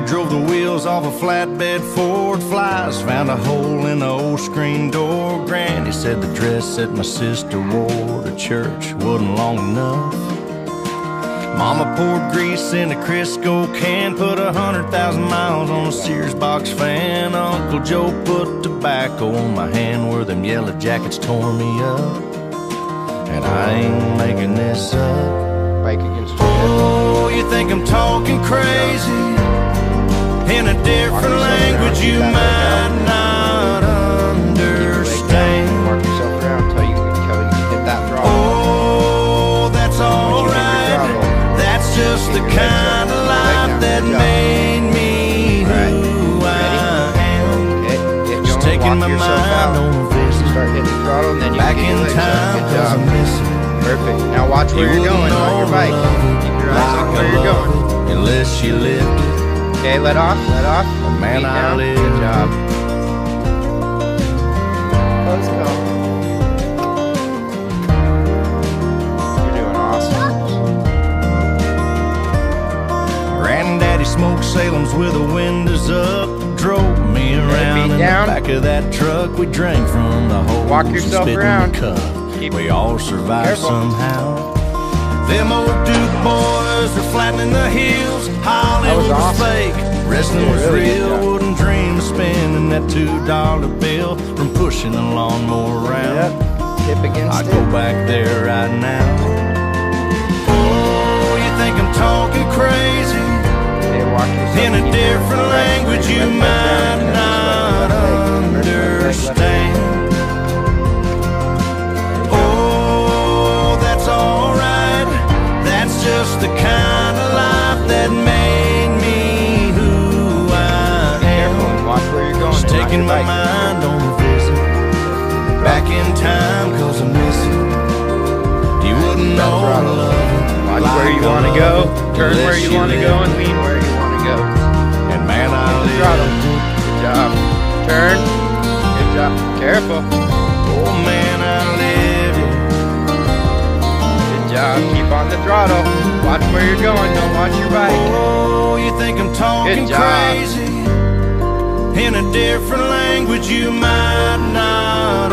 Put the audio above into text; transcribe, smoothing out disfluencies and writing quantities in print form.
drove the wheels off a flatbed Ford Flies. Found a hole in the old screen door. Granny said the dress that my sister wore to church wasn't long enough. Mama poured grease in a Crisco can, put 100,000 miles on a Sears box fan. Uncle Joe put tobacco on my hand where them yellow jackets tore me up. And I ain't making this up. Bike against Oh, you think I'm talking crazy in a different language you might not understand. Mark yourself around until you hit that throttle. Oh, that's alright. That's just the kind of life that made me who I am. Just taking my mind on a visit. Start hitting the throttle and then you back in time. Good job. Perfect. Now watch where you're going on your bike. Keep your eyes on where you're going. Unless you live it. Okay, let off. Man, I live. Good job. Close it off. You're doing awesome. Granddaddy smoked Salem's with the windows up. Drove me around in the back of that truck. We drank from the hole. Walk yourself around. We all survived somehow. Them old Duke boys were flattening the hills. Hollywood was fake, wrestling was real. Wouldn't dream of spending that $2 bill from pushing a lawnmower around. Hip against I'd go back there right now. Oh, you think I'm talking crazy in a different language you might not understand. Just the kind of life that made me who I am. Watch where you're going. Just taking my mind on a visit back in time, cause I miss it. You wouldn't know love. Watch where you want to go. Turn where you want to go and lean where you want to go. And man, I live. Good job. Turn. Good job. Careful. Oh man, I live. Keep on the throttle. Watch where you're going. Don't watch your bike. Oh, you think I'm talking crazy in a different language you might not